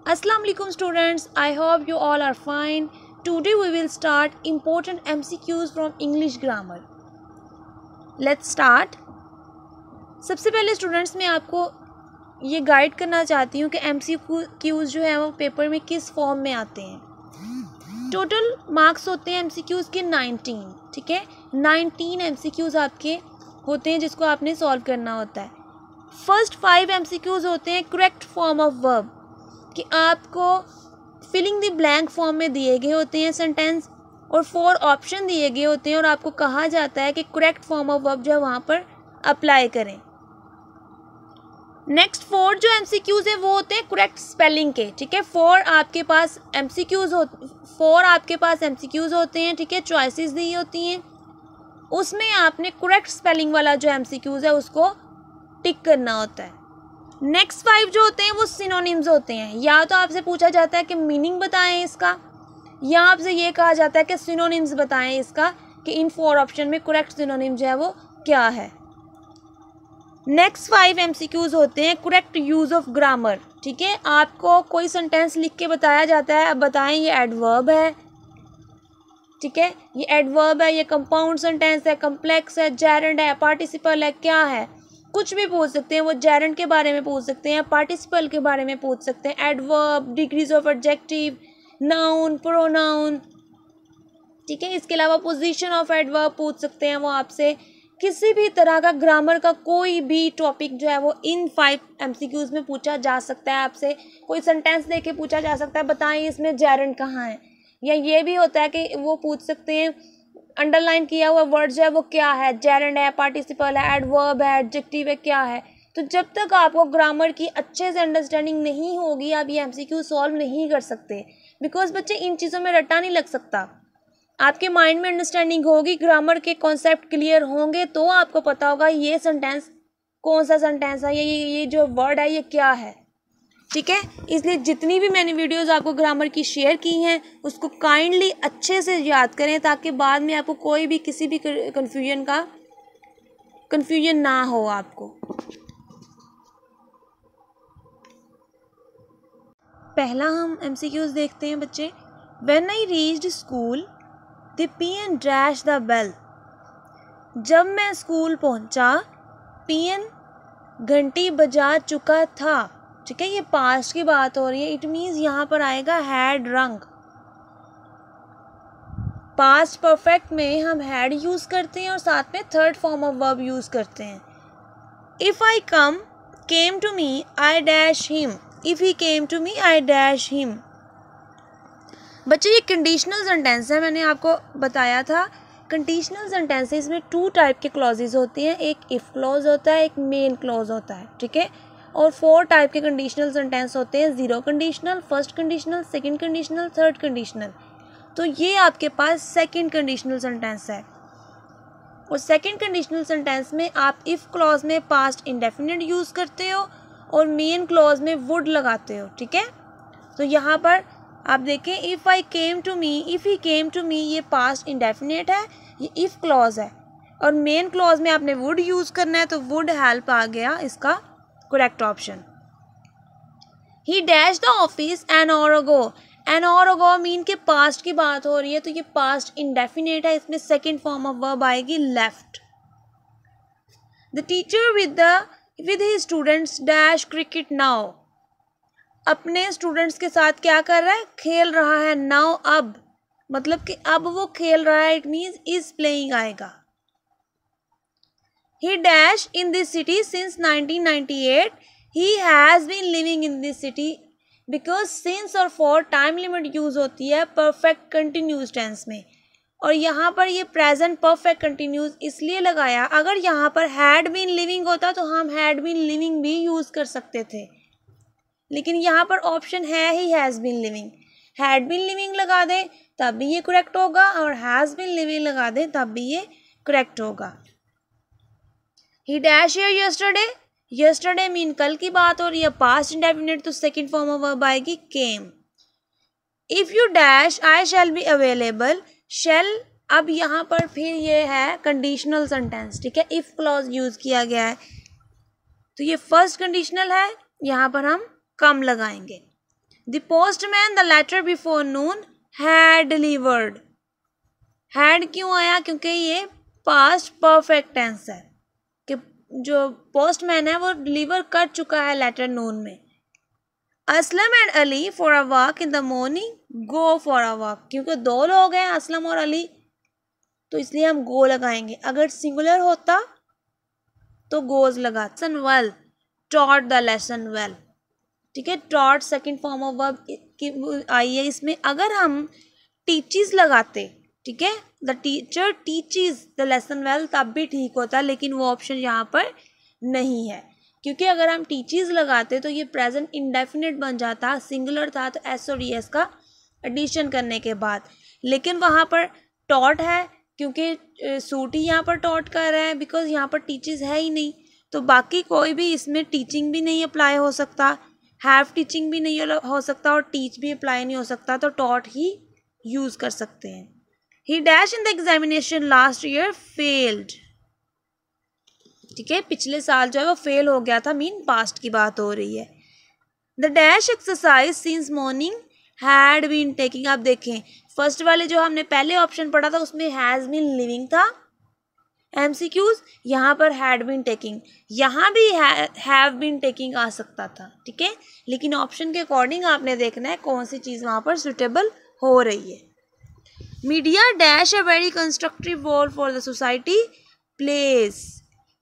Assalamu alaikum students, I hope you all are fine. Today we will start important MCQs from English grammar. Let's start. सबसे पहले students मैं आपको ये guide करना चाहती हूँ कि MCQs जो है वो पेपर में किस फॉर्म में आते हैं. टोटल मार्क्स होते हैं MCQs के 19, ठीक है. 19 MCQs आपके होते हैं जिसको आपने सॉल्व करना होता है. फर्स्ट 5 MCQs होते हैं करेक्ट फॉर्म ऑफ वर्ब, कि आपको फिलिंग द ब्लैंक फॉर्म में दिए गए होते हैं सेंटेंस और 4 ऑप्शन दिए गए होते हैं और आपको कहा जाता है कि करेक्ट फॉर्म ऑफ वर्ब जो है वहाँ पर अप्लाई करें. नेक्स्ट 4 जो MCQs है वो होते हैं करेक्ट स्पेलिंग के, ठीक है. 4 आपके पास MCQs होते हैं, ठीक है. चॉइसेस दी होती हैं, उसमें आपने करेक्ट स्पेलिंग वाला जो MCQs है उसको टिक करना होता है. नेक्स्ट 5 जो होते हैं वो सिनोनिम्स होते हैं. या तो आपसे पूछा जाता है कि मीनिंग बताएं इसका, या आपसे ये कहा जाता है कि सिनोनिम्स बताएं इसका, कि इन 4 ऑप्शन में करेक्ट सिनोनिम जो है वो क्या है. नेक्स्ट 5 MCQs होते हैं करेक्ट यूज़ ऑफ ग्रामर, ठीक है. आपको कोई सेंटेंस लिख के बताया जाता है, अब बताएं ये एडवर्ब है, ठीक है, ये एडवर्ब है, ये कंपाउंड सेंटेंस है, कम्प्लेक्स है, जेरेंड है, पार्टिसिपल है, क्या है. कुछ भी पूछ सकते हैं, वो जेरेंड के बारे में पूछ सकते हैं, पार्टिसिपल के बारे में पूछ सकते हैं, adverb, degrees of adjective, noun, pronoun, ठीक है. इसके अलावा पोजीशन ऑफ एडवर्ब पूछ सकते हैं वो आपसे. किसी भी तरह का ग्रामर का कोई भी टॉपिक जो है वो इन 5 MCQs में पूछा जा सकता है. आपसे कोई सेंटेंस देके पूछा जा सकता है, बताएं इसमें जेरेंड कहाँ है. या ये भी होता है कि वो पूछ सकते हैं अंडरलाइन किया हुआ वर्ड जो है वो क्या है, जेरेंड है, पार्टिसिपल है, एडवर्ब है, एडजेक्टिव है, क्या है. तो जब तक आपको ग्रामर की अच्छे से अंडरस्टैंडिंग नहीं होगी आप ये MCQ सॉल्व नहीं कर सकते. बिकॉज बच्चे इन चीज़ों में रट्टा नहीं लग सकता. आपके माइंड में अंडरस्टैंडिंग होगी, ग्रामर के कॉन्सेप्ट क्लियर होंगे तो आपको पता होगा ये सेंटेंस कौन सा सेंटेंस है, ये जो वर्ड है ये क्या है, ठीक है. इसलिए जितनी भी मैंने वीडियोस आपको ग्रामर की शेयर की हैं उसको काइंडली अच्छे से याद करें ताकि बाद में आपको कोई भी किसी भी कन्फ्यूजन ना हो आपको. पहला हम MCQs देखते हैं बच्चे. When I reached school the peon dash the bell. जब मैं स्कूल पहुंचा पियन घंटी बजा चुका था, ठीक है. ये पास्ट की बात हो रही है, इट मीन्स यहाँ पर आएगा हैड रंग. पास्ट परफेक्ट में हम हैड यूज़ करते हैं और साथ में third form of verb use करते हैं. If I came to me I dash him. If he came to me I dash him. बच्चे ये कंडीशनल सेंटेंस है, मैंने आपको बताया था. कंडीशनल सेंटेंसेस में 2 टाइप के क्लॉजेज होते हैं, एक इफ़ क्लॉज होता है, एक मेन क्लॉज होता है, ठीक है. और 4 टाइप के कंडीशनल सेंटेंस होते हैं, 0 conditional, first conditional, second conditional, third conditional. तो ये आपके पास सेकंड कंडीशनल सेंटेंस है. और सेकंड कंडीशनल सेंटेंस में आप इफ़ क्लॉज में पास्ट इंडेफिनिट यूज़ करते हो और मेन क्लॉज में वुड लगाते हो, ठीक है. तो यहाँ पर आप देखें इफ़ ही केम टू मी ये पास्ट इंडेफिनिट है, ये इफ़ क्लॉज है और मेन क्लॉज में आपने वुड यूज़ करना है तो वुड हेल्प आ गया इसका correct option. He dash the office N hour ago mean के पास्ट की बात हो रही है तो ये पास्ट इंडेफिनिट है, इसमें सेकंड फॉर्म ऑफ वर्ब आएगी left. The teacher with his students dash cricket now. अपने स्टूडेंट्स के साथ क्या कर रहा है, खेल रहा है. नाउ अब, मतलब कि अब वो खेल रहा है, इट मीन्स इज प्लेइंग आएगा. He dash in this city since 1998. He has been living in this city. Because since और for टाइम लिमिट यूज़ होती है परफेक्ट कंटिन्यूस टेंस में, और यहाँ पर ये प्रेजेंट परफेक्ट कंटिन्यूस इसलिए लगाया. अगर यहाँ पर हैड बीन लिविंग होता तो हम हैड बीन लिविंग भी यूज़ कर सकते थे, लेकिन यहाँ पर ऑप्शन है he has been living. Had been living लगा दें तब भी ये करेक्ट होगा और हैज़ बीन लिविंग लगा दें तब भी ये करेक्ट होगा. He dash here yesterday. yesterday mean कल की बात हो रही है, पास्ट इंडेफिनिट तो सेकंड फॉर्म ऑफ वर्ब आएगी came. If you dash I shall be available. shall अब यहाँ पर फिर ये है कंडीशनल सेंटेंस, ठीक है. इफ क्लॉज यूज़ किया गया है तो ये फर्स्ट कंडीशनल है, यहाँ पर हम कम लगाएंगे. The postman the letter before noon had delivered. Had क्यों आया? क्योंकि ये पास्ट परफेक्ट टेंस है कि जो पोस्टमैन है वो डिलीवर कर चुका है लेटर नून में। Aslam and Ali for a walk in the morning, go for a walk. क्योंकि दो लोग हैं असलम और अली, तो इसलिए हम गो लगाएंगे। अगर सिंगुलर होता तो गोज लगा। Well, taught the lesson well. ठीक है, taught second form of verb की आई है इसमें। अगर हम टीचीज लगाते, ठीक है, the teacher teaches the lesson well, तब भी ठीक होता, लेकिन वो ऑप्शन यहाँ पर नहीं है। क्योंकि अगर हम टीचीज लगाते तो ये प्रेजेंट इंडेफिनिट बन जाता, सिंगुलर था तो एस और एस का एडिशन करने के बाद। लेकिन वहाँ पर टॉट है, क्योंकि सूटी यहाँ पर टॉट कर रहा है, बिकॉज यहाँ पर टीचीज है ही नहीं, तो बाकी कोई भी इसमें टीचिंग भी नहीं अप्लाई हो सकता, हैव टीचिंग भी नहीं हो सकता और टीच भी अप्लाई नहीं हो सकता, तो टॉट ही यूज कर सकते हैं। He dash in the examination last year failed. ठीक है, पिछले साल जो है वो फेल हो गया था, मीन पास्ट की बात हो रही है। The dash exercise since morning had been taking. आप देखें फर्स्ट वाले जो हमने पहले ऑप्शन पढ़ा था उसमें हैज बीन लिविंग था एमसीक्यूज, यहाँ पर हैड बीन टेकिंग, यहाँ भी हैव बीन टेकिंग आ सकता था। ठीक है, लेकिन ऑप्शन के अकॉर्डिंग आपने देखना है कौन सी चीज़ वहाँ पर सुटेबल हो रही है। Media dash a very constructive role for the society place.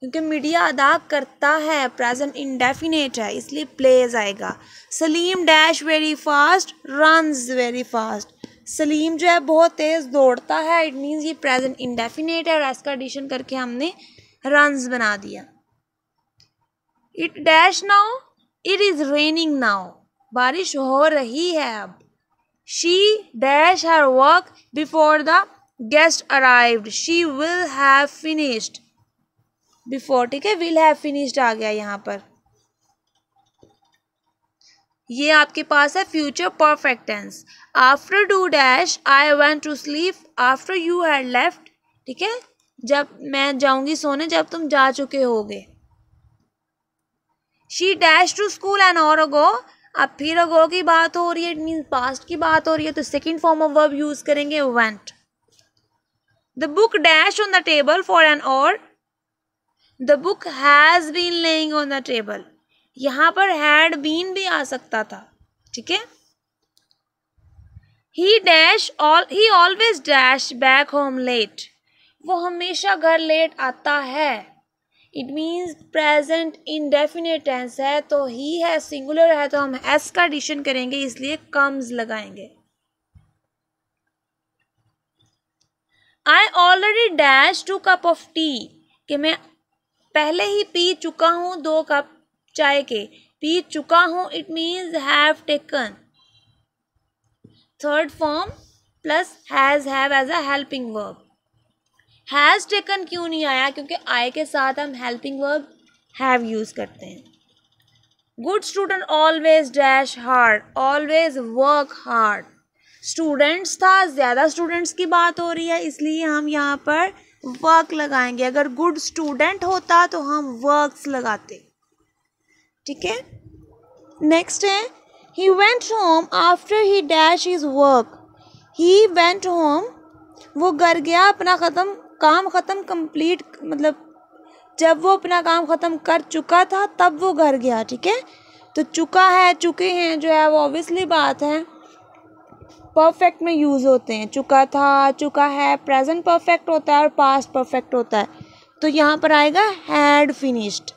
क्योंकि मीडिया अदा करता है, प्रेजेंट इंडेफिनेट है, इसलिए प्लेज आएगा। Salim dash very fast runs very fast. Salim जो है बहुत तेज़ दौड़ता है, इट मीन्स ये प्रेजेंट इंडेफिनेट है और इसका एडिशन करके हमने रन्स बना दिया। It dash now, it is raining now. बारिश हो रही है अब। She dash her work before the guest arrived, she will have finished before. ठीक है, विल हैव फिनिश्ड आ गया यहाँ पर। ये आपके पास है future perfect tense. After do dash I went to sleep after you had left. ठीक है, जब मैं जाऊंगी सोने जब तुम जा चुके होगे। She dash to school an hour ago. अब फिर अगो की बात हो रही है, इट मीन पास्ट की बात हो रही है, तो second form of verb use करेंगे went. The book dash on the table for an hour. The book has been laying on the table. यहाँ पर हैड बीन भी आ सकता था। ठीक है, he always dash back home late. वो हमेशा घर लेट आता है, it means present indefinite tense है, तो ही है सिंगुलर है, तो हम एस का एडिशन करेंगे, इसलिए कम्स लगाएंगे। I already dash 2 cup of T. कि मैं पहले ही पी चुका हूँ 2 कप चाय के। पी चुका हूँ it means have taken. Third form plus has have as a helping verb. Has taken क्यों नहीं आया? क्योंकि आई के साथ हम हेल्पिंग वर्ब हैव यूज करते हैं। Good student always dash hard, always work hard. Students था, ज़्यादा स्टूडेंट्स की बात हो रही है, इसलिए हम यहाँ पर वर्क लगाएंगे। अगर गुड स्टूडेंट होता तो हम वर्क्स लगाते। ठीक है, नेक्स्ट है he went home after he dash his work. He went home, वो घर गया अपना काम ख़त्म कंप्लीट, मतलब जब वो अपना काम ख़त्म कर चुका था तब वो घर गया। ठीक है, तो चुका है, चुके हैं जो है वो ऑब्वियसली बात है परफेक्ट में यूज़ होते हैं। चुका था, चुका है, प्रेजेंट परफेक्ट होता है और पास्ट परफेक्ट होता है, तो यहाँ पर आएगा had finished.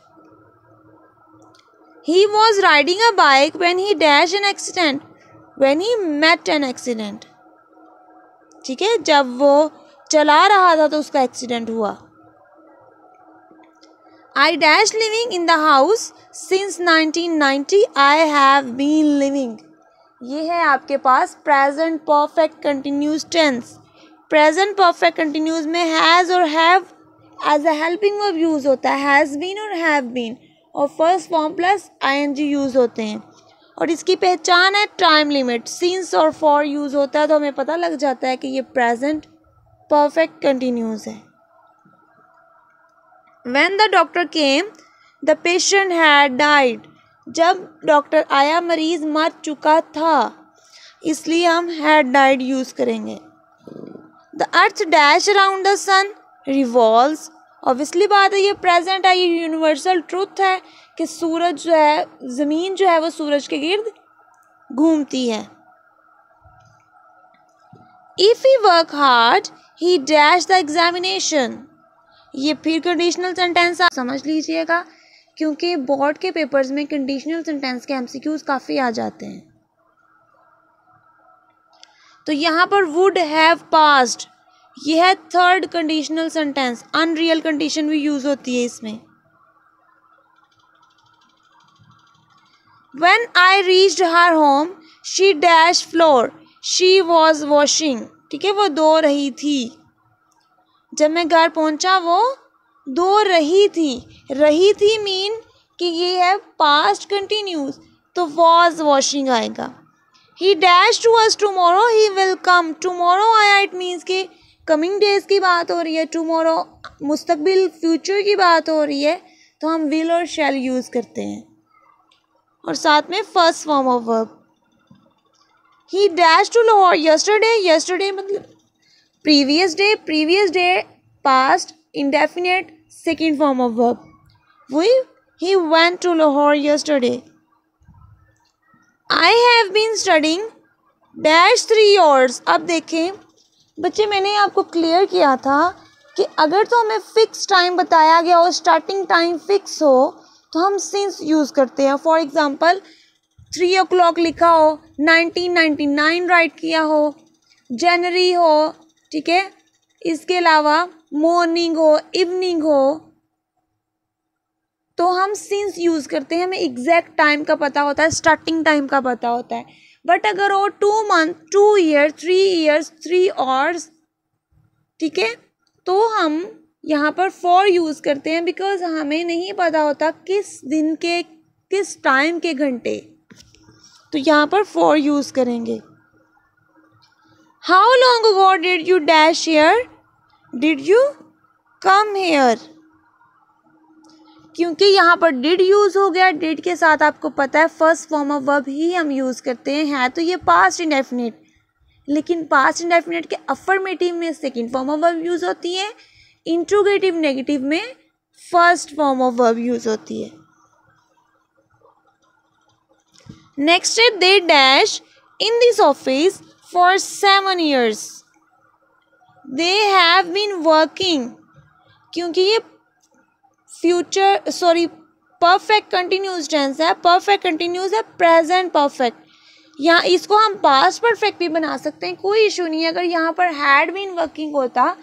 He was riding a bike when he dash an accident, when he met an accident. ठीक है, जब वो चला रहा था तो उसका एक्सीडेंट हुआ। I dash living in the house since 1990, I have been living. ये है आपके पास present perfect continuous tense. Present perfect continuous में हैज़ और have as a helping verb use होता है, हैज़ बीन और हैव बीन, और first form plus ING use होते हैं। और इसकी पहचान है टाइम लिमिट, सिंस और फॉर यूज़ होता है, तो हमें पता लग जाता है कि ये प्रेजेंट परफेक्ट कंटिन्यूस है। When the doctor came, the patient had died. जब डॉक्टर आया मरीज मर चुका था, इसलिए हम हैड डाइड यूज़ करेंगे। The earth dash around the sun revolves, obviously बात है, ये प्रेजेंट है, ये यूनिवर्सल ट्रुथ है कि सूरज जो है, ज़मीन जो है वो सूरज के गिर्द घूमती है। If he work hard he dash the examination, ये फिर कंडीशनल सेंटेंस आप समझ लीजिएगा, क्योंकि बोर्ड के पेपर्स में कंडीशनल सेंटेंस के एमसीक्यूज काफ़ी आ जाते हैं। तो यहाँ पर वुड हैव पास्ड, ये है third conditional sentence, unreal condition भी यूज होती है इसमें। When I reached her home, she dash floor, she was washing, ठीक है, वो धो रही थी। जब मैं घर पहुंचा वो धो रही थी मीन कि ये है पास्ट कंटिन्यूस, तो was washing आएगा। He dash to us tomorrow, he will come, tomorrow आया, इट मीन्स कि कमिंग डेज की बात हो रही है, टुमारो मुस्तकबिल फ्यूचर की बात हो रही है, तो हम विल और शैल यूज़ करते हैं, और साथ में first form of verb. He dash to Lahore yesterday, yesterday मतलब previous day past indefinite second form of verb. वही he went to Lahore yesterday. I have been studying dash 3 hours। अब देखें बच्चे, मैंने आपको क्लियर किया था कि अगर तो हमें फिक्स टाइम बताया गया हो, स्टार्टिंग टाइम फिक्स हो, तो हम सिंस यूज़ करते हैं। फॉर एग्जांपल 3 o'clock लिखा हो, 1999 राइट किया हो, जनवरी हो, ठीक है, इसके अलावा मॉर्निंग हो, इवनिंग हो, तो हम सिंस यूज़ करते हैं, हमें एग्जैक्ट टाइम का पता होता है, स्टार्टिंग टाइम का पता होता है। बट अगर वो 2 month, 2 year, 3 years, 3 hours, ठीक है, तो हम यहाँ पर फॉर यूज़ करते हैं, बिकॉज हमें नहीं पता होता किस दिन के किस टाइम के घंटे, तो यहाँ पर फॉर यूज़ करेंगे। How long ago did you dash here, did you come here, क्योंकि यहाँ पर डिड यूज़ हो गया, डिड के साथ आपको पता है फर्स्ट फॉर्म ऑफ वर्ब ही हम यूज़ करते हैं, है तो ये पास्ट इंडेफिनिट, लेकिन पास्ट इंडेफिनिट के अफर्मेटिव में second form of verb use होती है, इंट्रोगेटिव नेगेटिव में first form of verb use होती है। नेक्स्ट है they dash in this office for 7 years, they have been working, क्योंकि ये परफेक्ट कंटिन्यूस टेंस है, परफेक्ट कंटिन्यूस है, प्रेजेंट परफेक्ट, यहाँ इसको हम पास्ट परफेक्ट भी बना सकते हैं, कोई इशू नहीं है। अगर यहाँ पर हैड बीन वर्किंग होता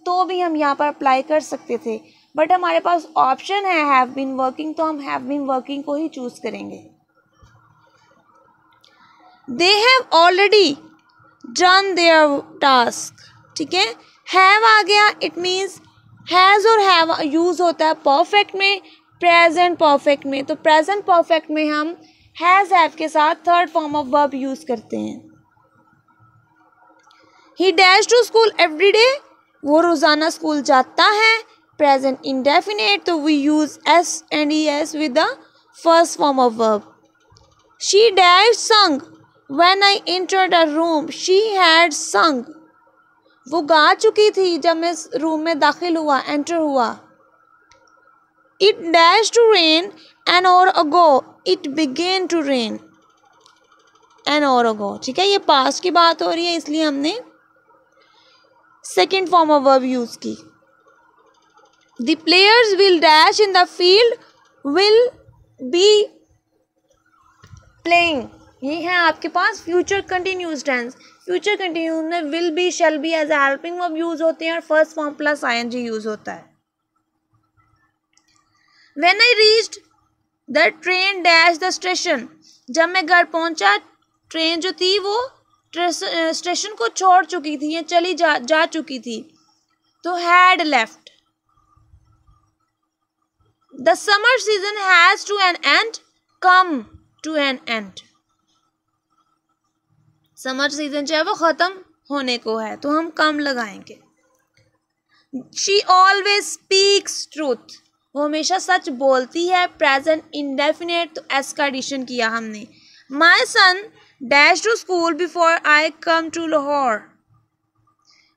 तो भी हम यहाँ पर अप्लाई कर सकते थे, बट हमारे पास ऑप्शन है हैव बीन वर्किंग, तो हम हैव बीन वर्किंग को ही चूज करेंगे। They have already done there task, ठीक है, हैव आ गया, इट मीन्स हैज़ और हैव यूज़ होता है परफेक्ट में, प्रेजेंट परफेक्ट में, तो प्रेजेंट परफेक्ट में हम हैज़ हैव के साथ third form of verb use करते हैं। He dash to school every day, वो रोज़ाना स्कूल जाता है, प्रेजेंट इंडेफिनेट, तो we use S and E S with the first form of verb. She dash sung when I entered a room, she had sung, वो गा चुकी थी जब मैं रूम में दाखिल हुआ, एंटर हुआ। It dash to rain an hour ago, it began to rain an hour ago, ठीक है, ये पास्ट की बात हो रही है, इसलिए हमने second form of verb use की। The players will dash in the field, will be playing, ये है आपके पास future continuous tense. Future continuous में will be, shall be as a helping verb use होते हैं, और first form plus ING use होता है। When I reached the train dash the station, जब मैं घर पहुंचा ट्रेन जो थी वो स्टेशन को छोड़ चुकी थी या चली जा चुकी थी, तो had left. The summer season has to an end, come to an end, summer season जो है वो खत्म होने को है, तो हम कम लगाएंगे। शी ऑलवेज स्पीक्स ट्रूथ, वो हमेशा सच बोलती है। प्रेजेंट इंडेफिनेट, तो एस का एडिशन किया हमने। My son dash to school before I come to Lahore.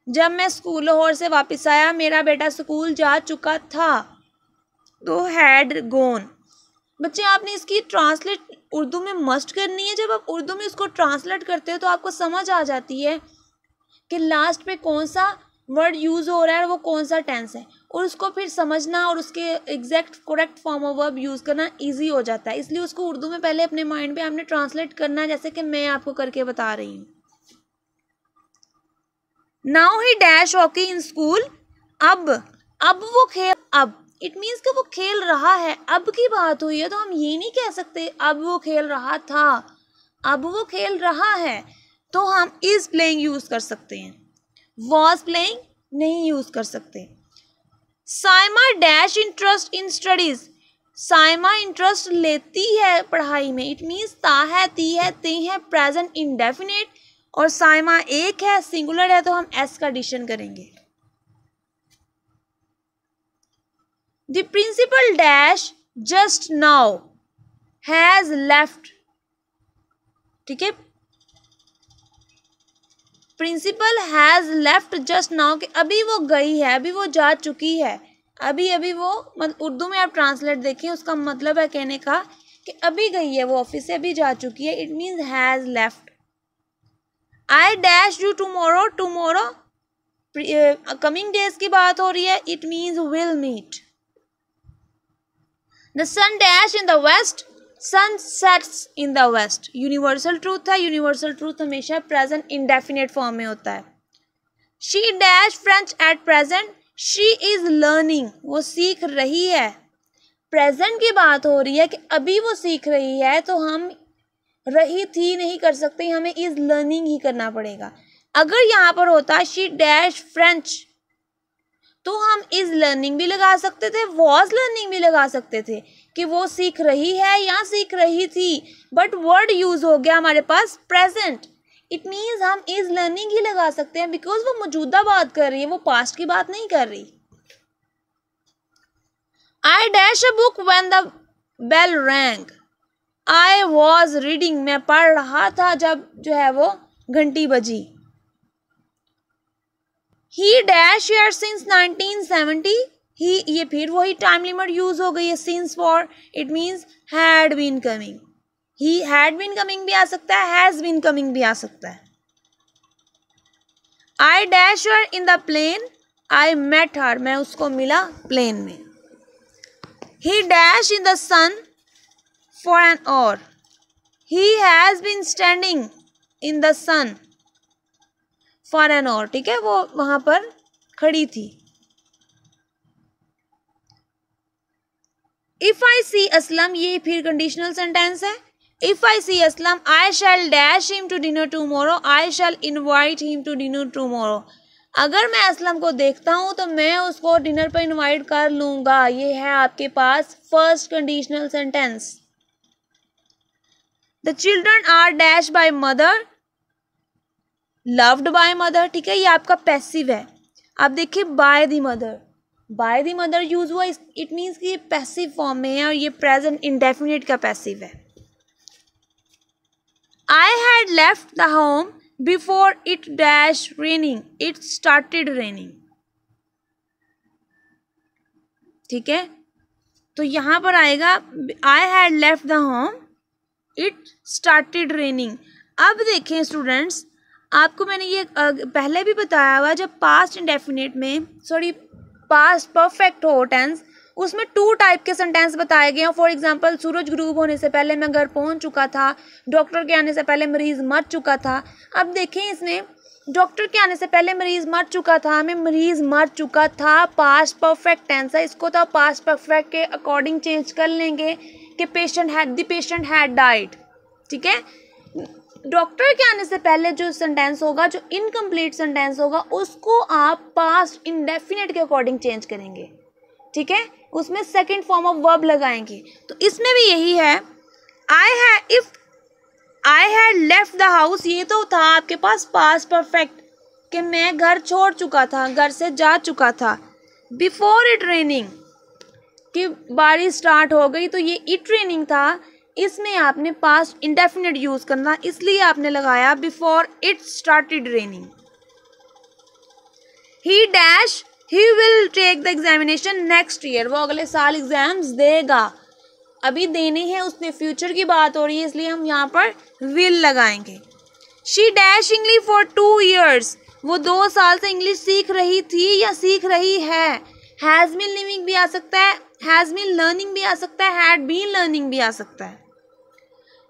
जब मैं स्कूल लाहौर से वापस आया मेरा बेटा स्कूल जा चुका था, तो हैड गोन। बच्चे आपने इसकी ट्रांसलेट उर्दू में मस्ट करनी है। जब आप उर्दू में इसको ट्रांसलेट करते हो तो आपको समझ आ जाती है कि लास्ट पे कौन सा वर्ड यूज़ हो रहा है और वो कौन सा टेंस है, और उसको फिर समझना और उसके exact correct form of verb use करना इजी हो जाता है। इसलिए उसको उर्दू में पहले अपने माइंड पे आपने ट्रांसलेट करना है, जैसे कि मैं आपको करके बता रही हूँ। Now he dash hockey in school. अब वो खेल, अब इट मीन्स कि वो खेल रहा है। अब की बात हुई है तो हम ये नहीं कह सकते अब वो खेल रहा था, अब वो खेल रहा है, तो हम इज प्लेइंग यूज कर सकते हैं, वॉज प्लेइंग नहीं यूज कर सकते। Saima dash interest in studies. Saima interest लेती है पढ़ाई में। इट मीन्स ता है, ती है, ते है, प्रेजेंट इंडेफिनेट, और साइमा एक है, सिंगुलर है, तो हम एस का एडिशन करेंगे। The principal dash just now has left। ठीक है, principal has left just now, कि अभी वो गई है, अभी वो जा चुकी है। अभी वो उर्दू में आप ट्रांसलेट देखें, उसका मतलब है कहने का कि अभी गई है वो ऑफिस से, अभी जा चुकी है। It means has left. I dash you tomorrow. Tomorrow coming days की बात हो रही है, it means will meet. The sun dash in the west, sun sets in the west। Universal truth है, यूनिवर्सल ट्रूथ हमेशा प्रेजेंट इंडेफिनेट फॉर्म में होता है। She dash French at present, she is learning। वो सीख रही है। प्रेजेंट की बात हो रही है कि अभी वो सीख रही है, तो हम रही थी नहीं कर सकते, हमें इज लर्निंग ही करना पड़ेगा। अगर यहाँ पर होता she dash French, तो हम इज लर्निंग भी लगा सकते थे, वॉज लर्निंग भी लगा सकते थे कि वो सीख रही है या सीख रही थी, बट वर्ड यूज हो गया हमारे पास प्रेजेंट। इट मीन्स हम इज लर्निंग ही लगा सकते हैं, बिकॉज वो मौजूदा बात कर रही है, वो पास्ट की बात नहीं कर रही। I dash a book when the bell rang. I was reading, मैं पढ़ रहा था जब जो है वो घंटी बजी। He dash here since 1970। ही, ये फिर वही टाइम लिमिट यूज हो गई है, since for, it means had been coming। he had been coming भी आ सकता है, has been coming भी आ सकता है। I dash her in the plane, I met her, मैं उसको मिला प्लेन में। he dash in the sun for an hour। he has been standing in the sun for an और, ठीक है, वो वहां पर खड़ी थी। इफ आई सी असलम, ये फिर कंडीशनल सेंटेंस है। If I see Aslam, I shall dash him to dinner tomorrow, I shall invite him to dinner tomorrow. अगर मैं असलम को देखता हूं तो मैं उसको डिनर पर इनवाइट कर लूंगा। ये है आपके पास first conditional sentence. The children are dash by mother, loved by mother, ठीक है, ये आपका पैसिव है। आप देखिए by the mother, by the mother use हुआ, इट मीन्स कि ये पैसिव फॉर्म में है और ये प्रेजेंट इंडेफिनिट का पैसिव है। I had left the home before it dash raining, it started raining. ठीक है, तो यहां पर आएगा I had left the home, it started raining. अब देखें स्टूडेंट्स, आपको मैंने ये पहले भी बताया हुआ, जब पास्ट इंडेफिनेट में पास्ट परफेक्ट हो टेंस, उसमें 2 टाइप के सेंटेंस बताए गए हैं। फॉर एग्जांपल, सूरज ग्रूब होने से पहले मैं घर पहुंच चुका था, डॉक्टर के आने से पहले मरीज मर चुका था। अब देखें इसमें डॉक्टर के आने से पहले मरीज मर चुका था, हमें मरीज मर चुका था पास्ट परफेक्ट टेंस है, इसको तो पास्ट परफेक्ट के अकॉर्डिंग चेंज कर लेंगे कि द पेशेंट हैड डाइड। ठीक है, डॉक्टर के आने से पहले जो सेंटेंस होगा, जो इनकम्प्लीट सेंटेंस होगा, उसको आप पास्ट इंडेफिनेट के अकॉर्डिंग चेंज करेंगे। ठीक है, उसमें सेकंड फॉर्म ऑफ वर्ब लगाएंगे। तो इसमें भी यही है, if I had left the house, ये तो था आपके पास पास्ट परफेक्ट कि मैं घर छोड़ चुका था, घर से जा चुका था। बिफोर इट रेनिंग, कि बारिश स्टार्ट हो गई, तो ये इट रेनिंग था, इसमें आपने पास्ट इंडेफिनिट यूज़ करना, इसलिए आपने लगाया before it started raining. He dash he will take the examination next year, वो अगले साल एग्जाम्स देगा, अभी देने हैं, उसने फ्यूचर की बात हो रही है, इसलिए हम यहाँ पर विल लगाएंगे। She dash English for 2 years, वो 2 साल से इंग्लिश सीख रही थी या सीख रही है। हैज़ बीन लिविंग भी आ सकता है, हैज़ बीन लर्निंग भी आ सकता है, हैड बीन लर्निंग भी आ सकता है।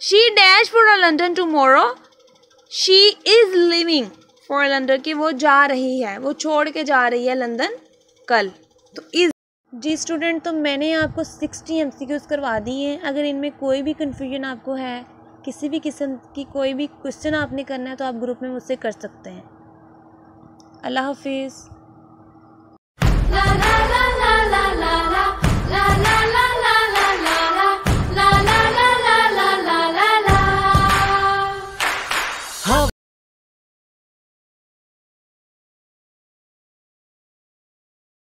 She dash for London tomorrow, she is living for London, कि वो जा रही है, वो छोड़ के जा रही है लंदन कल। तो इस जी स्टूडेंट, तो मैंने आपको 60 MCQs करवा दी हैं। अगर इनमें कोई भी कन्फ्यूजन आपको है, किसी भी किस्म की कोई भी क्वेश्चन आपने करना है, तो आप ग्रुप में मुझसे कर सकते हैं। अल्लाह हाफिज़।